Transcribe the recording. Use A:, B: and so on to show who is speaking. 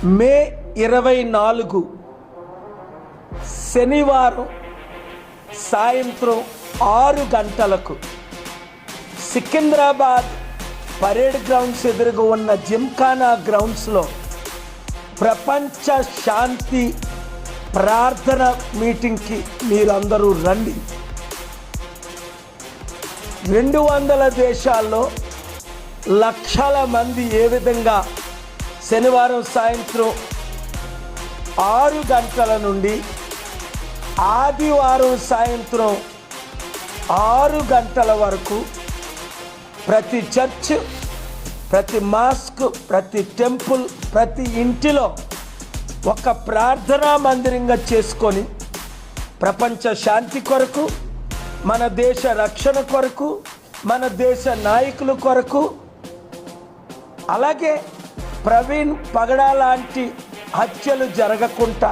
A: మే 24 శనివారం సాయంత్రం 6 గంటలకు సికింద్రాబాద్ పరేడ్ గ్రౌండ్స్ ఎదురుగా ఉన్న జిమ్ఖానా గ్రౌండ్స్లో ప్రపంచ శాంతి ప్రార్థన మీటింగ్కి మీరందరూ రండి. 200 దేశాల్లో లక్షల మంది ఏ విధంగా శనివారం సాయంత్రం 6 గంటల నుండి ఆదివారం సాయంత్రం 6 గంటల వరకు ప్రతి చర్చ్, ప్రతి మాస్క్, ప్రతి టెంపుల్, ప్రతి ఇంటిలో ఒక ప్రార్థనా మందిరంగా చేసుకొని ప్రపంచ శాంతి కొరకు, మన దేశ రక్షణ కొరకు, మన దేశ నాయకుల కొరకు, అలాగే ప్రవీణ్ పగడా లాంటి హత్యలు జరగకుండా